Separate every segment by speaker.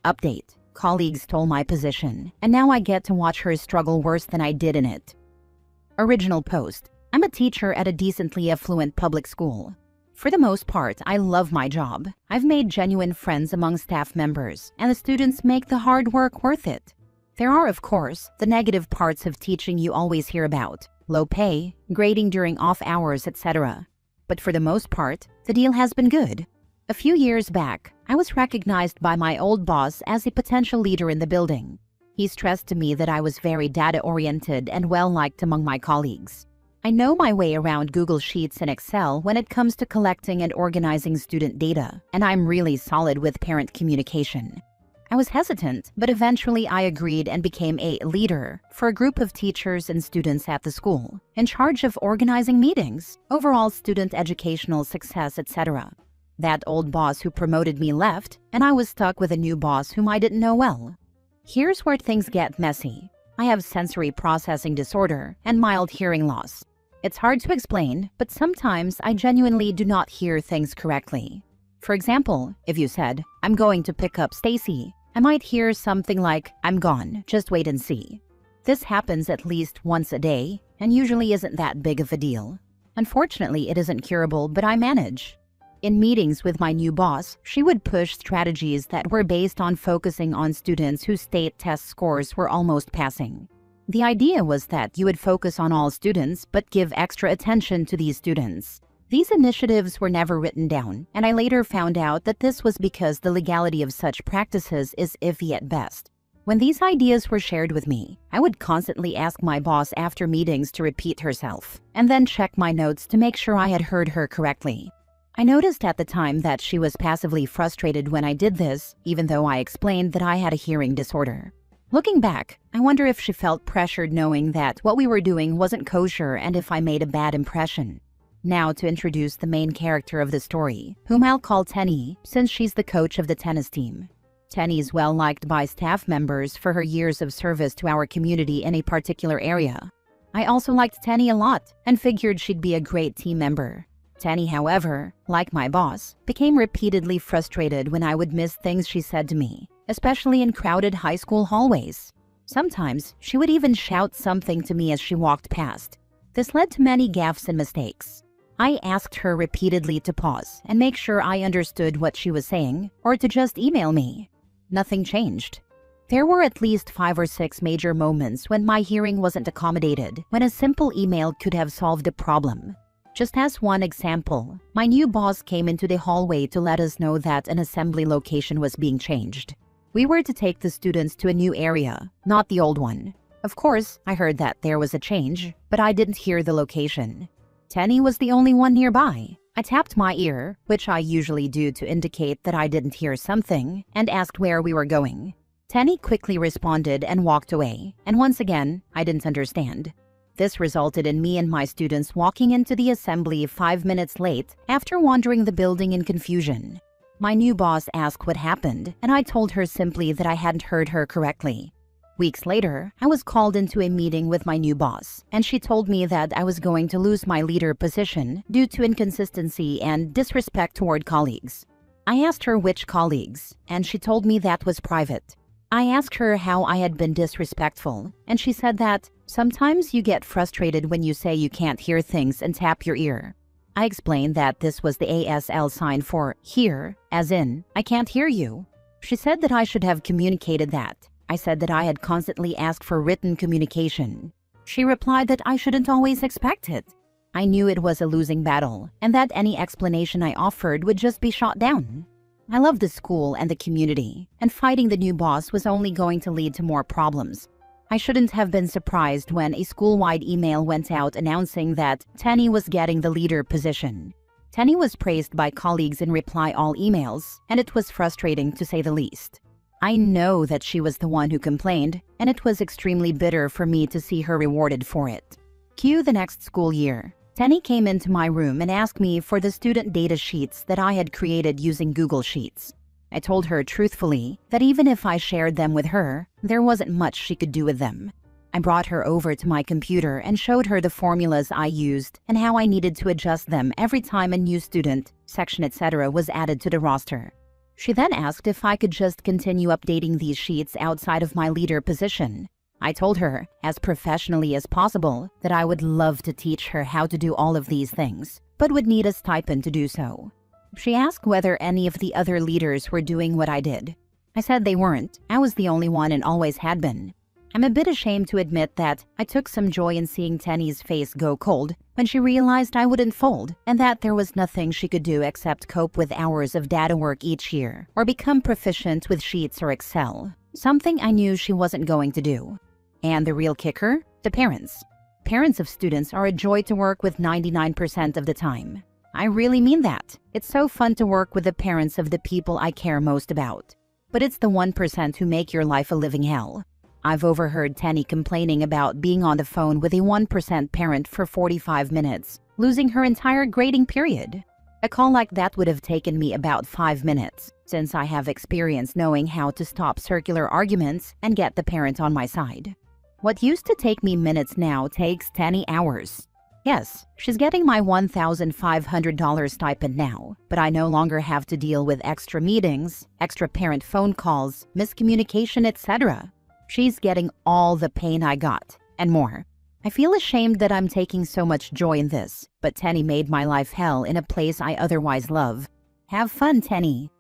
Speaker 1: Update: colleagues stole my position, and now I get to watch her struggle worse than I did in it. Original post: I'm a teacher at a decently affluent public school. For the most part, I love my job. I've made genuine friends among staff members, and the students make the hard work worth it. There are, of course, the negative parts of teaching you always hear about: low pay, grading during off hours, etc. But for the most part, the deal has been good. A few years back, I was recognized by my old boss as a potential leader in the building. He stressed to me that I was very data-oriented and well-liked among my colleagues. I know my way around Google Sheets and Excel when it comes to collecting and organizing student data, and I'm really solid with parent communication. I was hesitant, but eventually I agreed and became a leader for a group of teachers and students at the school, in charge of organizing meetings, overall student educational success, etc. That old boss who promoted me left, and I was stuck with a new boss whom I didn't know well. Here's where things get messy. I have sensory processing disorder and mild hearing loss. It's hard to explain, but sometimes I genuinely do not hear things correctly. For example, if you said, "I'm going to pick up Stacy," I might hear something like, "I'm gone, just wait and see." This happens at least once a day, and usually isn't that big of a deal. Unfortunately, it isn't curable, but I manage. In meetings with my new boss, she would push strategies that were based on focusing on students whose state test scores were almost passing. The idea was that you would focus on all students but give extra attention to these students. These initiatives were never written down, and I later found out that this was because the legality of such practices is iffy at best. When these ideas were shared with me, I would constantly ask my boss after meetings to repeat herself, and then check my notes to make sure I had heard her correctly. I noticed at the time that she was passively frustrated when I did this, even though I explained that I had a hearing disorder. Looking back, I wonder if she felt pressured knowing that what we were doing wasn't kosher and if I made a bad impression. Now to introduce the main character of the story, whom I'll call Tenny, since she's the coach of the tennis team. Tenny is well liked by staff members for her years of service to our community in a particular area. I also liked Tenny a lot and figured she'd be a great team member. Tenny, however, like my boss, became repeatedly frustrated when I would miss things she said to me, especially in crowded high school hallways. Sometimes, she would even shout something to me as she walked past. This led to many gaffes and mistakes. I asked her repeatedly to pause and make sure I understood what she was saying, or to just email me. Nothing changed. There were at least 5 or 6 major moments when my hearing wasn't accommodated, when a simple email could have solved the problem. Just as one example, my new boss came into the hallway to let us know that an assembly location was being changed. We were to take the students to a new area, not the old one. Of course, I heard that there was a change, but I didn't hear the location. Tenny was the only one nearby. I tapped my ear, which I usually do to indicate that I didn't hear something, and asked where we were going. Tenny quickly responded and walked away, and once again, I didn't understand. This resulted in me and my students walking into the assembly 5 minutes late after wandering the building in confusion. My new boss asked what happened, and I told her simply that I hadn't heard her correctly. Weeks later, I was called into a meeting with my new boss, and she told me that I was going to lose my leader position due to inconsistency and disrespect toward colleagues. I asked her which colleagues, and she told me that was private. I asked her how I had been disrespectful, and she said that sometimes you get frustrated when you say you can't hear things and tap your ear. I explained that this was the ASL sign for hear, as in, I can't hear you. She said that I should have communicated that. I said that I had constantly asked for written communication. She replied that I shouldn't always expect it. I knew it was a losing battle, and that any explanation I offered would just be shot down. I loved the school and the community, and fighting the new boss was only going to lead to more problems. I shouldn't have been surprised when a school-wide email went out announcing that Tenny was getting the leader position. Tenny was praised by colleagues in reply all emails, and it was frustrating to say the least. I know that she was the one who complained, and it was extremely bitter for me to see her rewarded for it. Cue the next school year. Tenny came into my room and asked me for the student data sheets that I had created using Google Sheets. I told her truthfully that even if I shared them with her, there wasn't much she could do with them. I brought her over to my computer and showed her the formulas I used and how I needed to adjust them every time a new student, section, etc. was added to the roster. She then asked if I could just continue updating these sheets outside of my leader position. I told her, as professionally as possible, that I would love to teach her how to do all of these things, but would need a stipend to do so. She asked whether any of the other leaders were doing what I did. I said they weren't. I was the only one and always had been. I'm a bit ashamed to admit that I took some joy in seeing Tenny's face go cold when she realized I wouldn't fold and that there was nothing she could do except cope with hours of data work each year or become proficient with Sheets or Excel, something I knew she wasn't going to do. And the real kicker? The parents. Parents of students are a joy to work with 99% of the time. I really mean that. It's so fun to work with the parents of the people I care most about. But it's the 1% who make your life a living hell. I've overheard Tenny complaining about being on the phone with a 1% parent for 45 minutes, losing her entire grading period. A call like that would have taken me about 5 minutes, since I have experience knowing how to stop circular arguments and get the parent on my side. What used to take me minutes now takes Tenny hours. Yes, she's getting my $1,500 stipend now, but I no longer have to deal with extra meetings, extra parent phone calls, miscommunication, etc. She's getting all the pain I got, and more. I feel ashamed that I'm taking so much joy in this, but Tenny made my life hell in a place I otherwise love. Have fun, Tenny.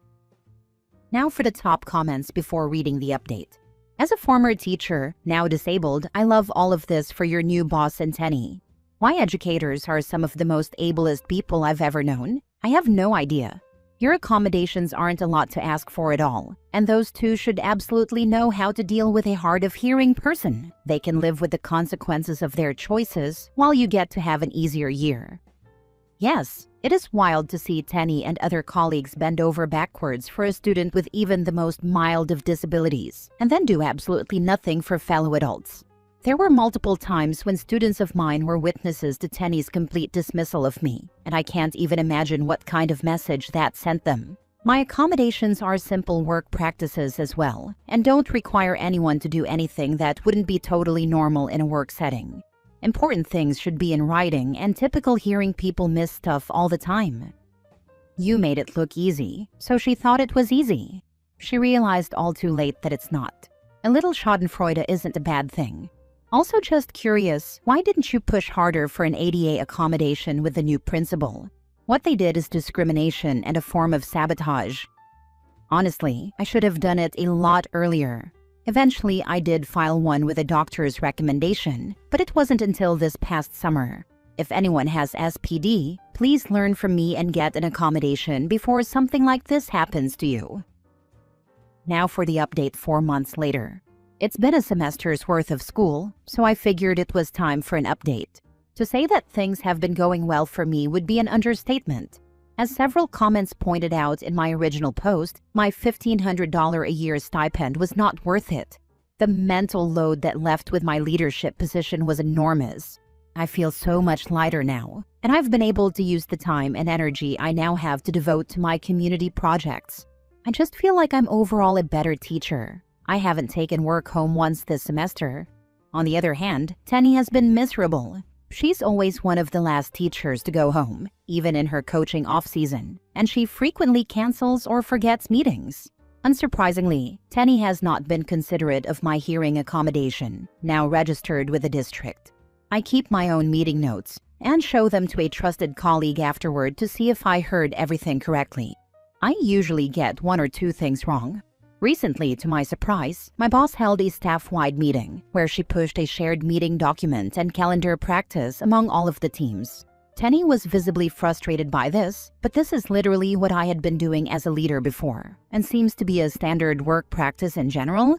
Speaker 1: Now for the top comments before reading the update. As a former teacher, now disabled, I love all of this for your new boss and Tenny. Why educators are some of the most ablest people I've ever known? I have no idea. Your accommodations aren't a lot to ask for at all, and those two should absolutely know how to deal with a hard-of-hearing person. They can live with the consequences of their choices while you get to have an easier year. Yes, it is wild to see Tenny and other colleagues bend over backwards for a student with even the most mild of disabilities, and then do absolutely nothing for fellow adults. There were multiple times when students of mine were witnesses to Tenny's complete dismissal of me, and I can't even imagine what kind of message that sent them. My accommodations are simple work practices as well, and don't require anyone to do anything that wouldn't be totally normal in a work setting. Important things should be in writing, and typical hearing people miss stuff all the time. You made it look easy, so she thought it was easy. She realized all too late that it's not. A little schadenfreude isn't a bad thing. Also just curious, why didn't you push harder for an ADA accommodation with the new principal? What they did is discrimination and a form of sabotage. Honestly, I should have done it a lot earlier. Eventually, I did file one with a doctor's recommendation, but it wasn't until this past summer. If anyone has SPD, please learn from me and get an accommodation before something like this happens to you. Now for the update 4 months later. It's been a semester's worth of school, so I figured it was time for an update. To say that things have been going well for me would be an understatement. As several comments pointed out in my original post, my $1,500 a year stipend was not worth it. The mental load that left with my leadership position was enormous. I feel so much lighter now, and I've been able to use the time and energy I now have to devote to my community projects. I just feel like I'm overall a better teacher. I haven't taken work home once this semester. On the other hand, Tenny has been miserable. She's always one of the last teachers to go home, even in her coaching off-season, and she frequently cancels or forgets meetings. Unsurprisingly, Tenny has not been considerate of my hearing accommodation, now registered with the district. I keep my own meeting notes and show them to a trusted colleague afterward to see if I heard everything correctly. I usually get 1 or 2 things wrong. Recently, to my surprise, my boss held a staff-wide meeting where she pushed a shared meeting document and calendar practice among all of the teams. Tenny was visibly frustrated by this, but this is literally what I had been doing as a leader before, and seems to be a standard work practice in general.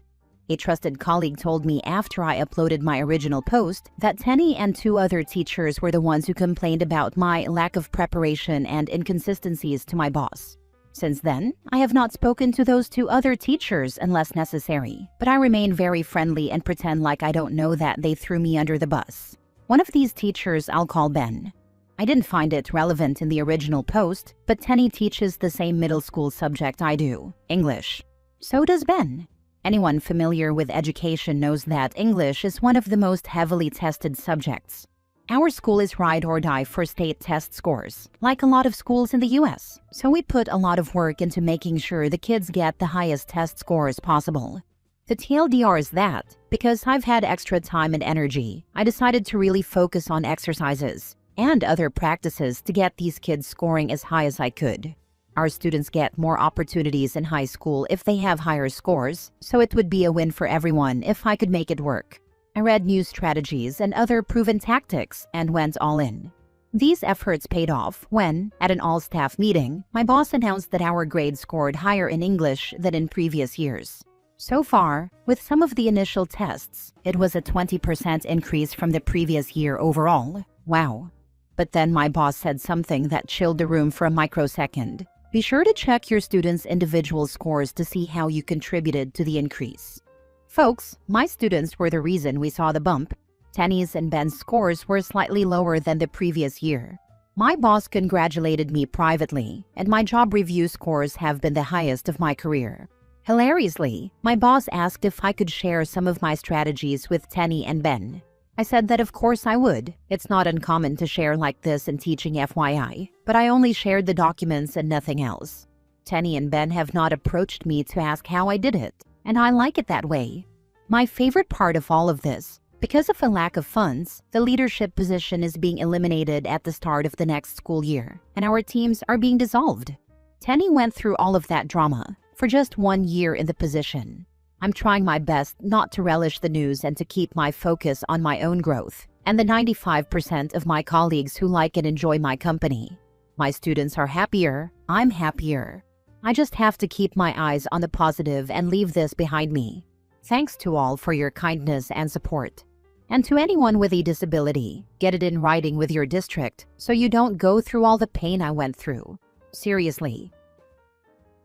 Speaker 1: A trusted colleague told me after I uploaded my original post that Tenny and 2 other teachers were the ones who complained about my lack of preparation and inconsistencies to my boss. Since then, I have not spoken to those 2 other teachers unless necessary, but I remain very friendly and pretend like I don't know that they threw me under the bus. One of these teachers I'll call Ben. I didn't find it relevant in the original post, but Tenny teaches the same middle school subject I do, English. So does Ben. Anyone familiar with education knows that English is one of the most heavily tested subjects. Our school is ride or die for state test scores, like a lot of schools in the US. So we put a lot of work into making sure the kids get the highest test scores possible. The TLDR is that, because I've had extra time and energy, I decided to really focus on exercises and other practices to get these kids scoring as high as I could. Our students get more opportunities in high school if they have higher scores, so it would be a win for everyone if I could make it work. I read new strategies and other proven tactics and went all in. These efforts paid off when, at an all-staff meeting, my boss announced that our grade scored higher in English than in previous years. So far, with some of the initial tests, it was a 20% increase from the previous year overall. Wow. But then my boss said something that chilled the room for a microsecond. Be sure to check your students' individual scores to see how you contributed to the increase. Folks, my students were the reason we saw the bump. Tenny's and Ben's scores were slightly lower than the previous year. My boss congratulated me privately, and my job review scores have been the highest of my career. Hilariously, my boss asked if I could share some of my strategies with Tenny and Ben. I said that of course I would. It's not uncommon to share like this in teaching, FYI, but I only shared the documents and nothing else. Tenny and Ben have not approached me to ask how I did it, and I like it that way. My favorite part of all of this, because of a lack of funds, the leadership position is being eliminated at the start of the next school year, and our teams are being dissolved. Tenny went through all of that drama for just 1 year in the position. I'm trying my best not to relish the news and to keep my focus on my own growth and the 95% of my colleagues who like and enjoy my company. My students are happier, I'm happier. I just have to keep my eyes on the positive and leave this behind me. Thanks to all for your kindness and support. And to anyone with a disability, get it in writing with your district so you don't go through all the pain I went through. Seriously.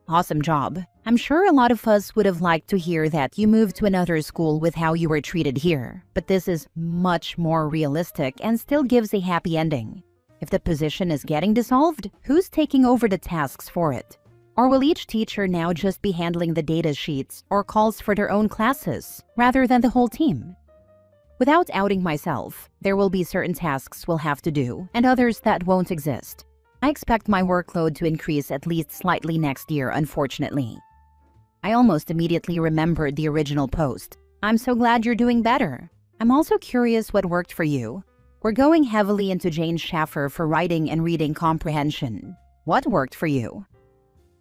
Speaker 1: Awesome job. I'm sure a lot of us would have liked to hear that you moved to another school with how you were treated here, but this is much more realistic and still gives a happy ending. If the position is getting dissolved, who's taking over the tasks for it? Or will each teacher now just be handling the data sheets or calls for their own classes, rather than the whole team? Without outing myself, there will be certain tasks we'll have to do, and others that won't exist. I expect my workload to increase at least slightly next year, unfortunately. I almost immediately remembered the original post. I'm so glad you're doing better. I'm also curious what worked for you. We're going heavily into Jane Schaffer for writing and reading comprehension. What worked for you?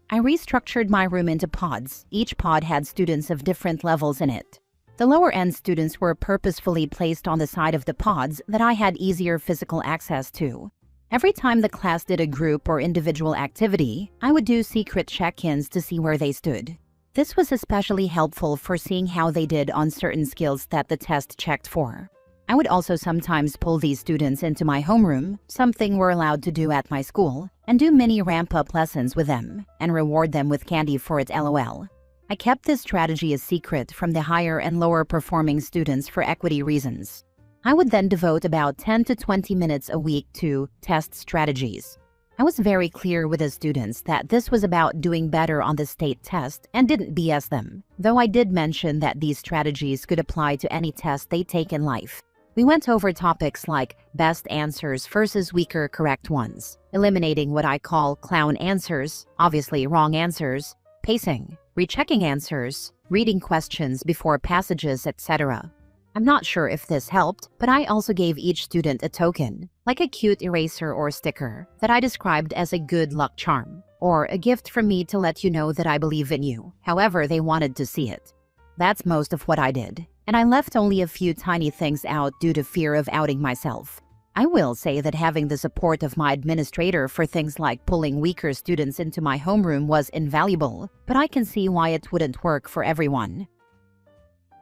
Speaker 1: I restructured my room into pods. Each pod had students of different levels in it. The lower-end students were purposefully placed on the side of the pods that I had easier physical access to. Every time the class did a group or individual activity, I would do secret check-ins to see where they stood. This was especially helpful for seeing how they did on certain skills that the test checked for. I would also sometimes pull these students into my homeroom, something we're allowed to do at my school, and do mini ramp-up lessons with them, and reward them with candy for it, LOL. I kept this strategy a secret from the higher and lower performing students for equity reasons. I would then devote about 10 to 20 minutes a week to test strategies. I was very clear with the students that this was about doing better on the state test and didn't BS them, though I did mention that these strategies could apply to any test they take in life. We went over topics like best answers versus weaker correct ones, eliminating what I call clown answers, obviously wrong answers, pacing, rechecking answers, reading questions before passages, etc. I'm not sure if this helped, but I also gave each student a token, like a cute eraser or sticker, that I described as a good luck charm, or a gift from me to let you know that I believe in you, however they wanted to see it. That's most of what I did, and I left only a few tiny things out due to fear of outing myself. I will say that having the support of my administrator for things like pulling weaker students into my homeroom was invaluable, but I can see why it wouldn't work for everyone.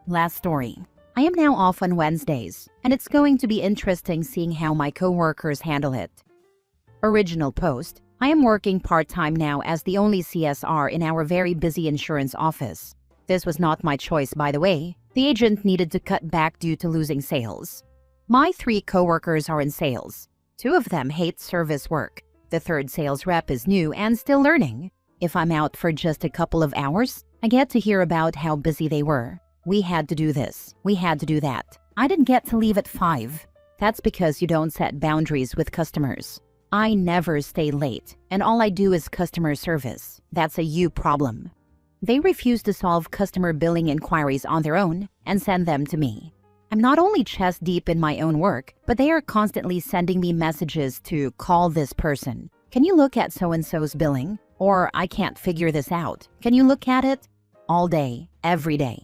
Speaker 1: Last story. I am now off on Wednesdays, and it's going to be interesting seeing how my coworkers handle it. Original post. I am working part-time now as the only CSR in our very busy insurance office. This was not my choice, by the way. The agent needed to cut back due to losing sales. My 3 coworkers are in sales. 2 of them hate service work. The 3rd sales rep is new and still learning. If I'm out for just a couple of hours, I get to hear about how busy they were. We had to do this. We had to do that. I didn't get to leave at 5. That's because you don't set boundaries with customers. I never stay late, and all I do is customer service. That's a you problem. They refuse to solve customer billing inquiries on their own and send them to me. I'm not only chest deep in my own work, but they are constantly sending me messages to call this person. Can you look at so-and-so's billing? Or I can't figure this out. Can you look at it? All day, every day.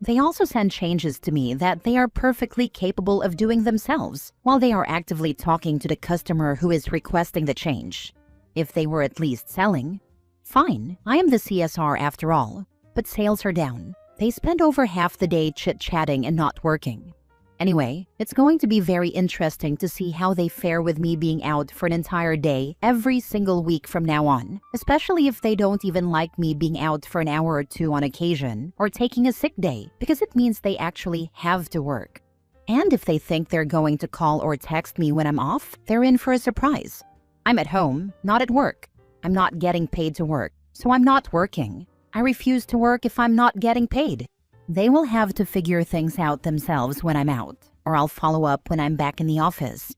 Speaker 1: They also send changes to me that they are perfectly capable of doing themselves, while they are actively talking to the customer who is requesting the change. If they were at least selling, fine, I am the CSR after all, but sales are down. They spend over half the day chit-chatting and not working. Anyway, it's going to be very interesting to see how they fare with me being out for an entire day every single week from now on, especially if they don't even like me being out for an hour or two on occasion or taking a sick day, because it means they actually have to work. And if they think they're going to call or text me when I'm off, they're in for a surprise. I'm at home, not at work. I'm not getting paid to work, so I'm not working. I refuse to work if I'm not getting paid. They will have to figure things out themselves when I'm out, or I'll follow up when I'm back in the office.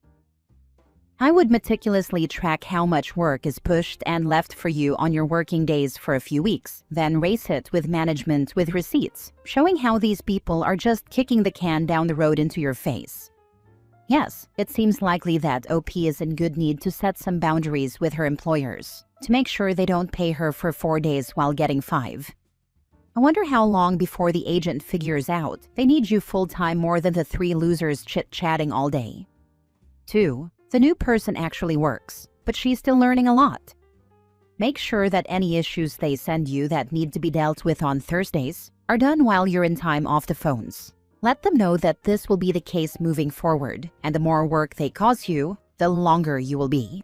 Speaker 1: I would meticulously track how much work is pushed and left for you on your working days for a few weeks, then race it with management with receipts, showing how these people are just kicking the can down the road into your face. Yes, it seems likely that OP is in good need to set some boundaries with her employers, to make sure they don't pay her for 4 days while getting 5. I wonder how long before the agent figures out they need you full-time more than the 3 losers chit-chatting all day. 2. The new person actually works, but she's still learning a lot. Make sure that any issues they send you that need to be dealt with on Thursdays are done while you're in time off the phones. Let them know that this will be the case moving forward, and the more work they cause you, the longer you will be.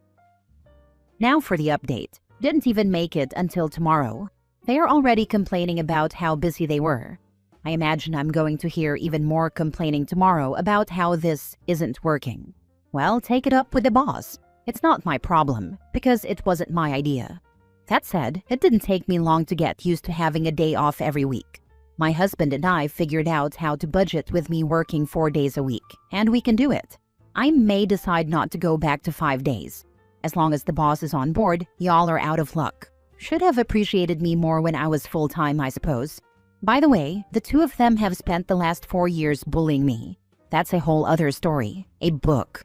Speaker 1: Now for the update. Didn't even make it until tomorrow. They are already complaining about how busy they were. I imagine I'm going to hear even more complaining tomorrow about how this isn't working. Well, take it up with the boss. It's not my problem, because it wasn't my idea. That said, it didn't take me long to get used to having a day off every week. My husband and I figured out how to budget with me working 4 days a week, and we can do it. I may decide not to go back to 5 days. As long as the boss is on board, y'all are out of luck. Should have appreciated me more when I was full-time, I suppose. By the way, the 2 of them have spent the last 4 years bullying me. That's a whole other story. A book.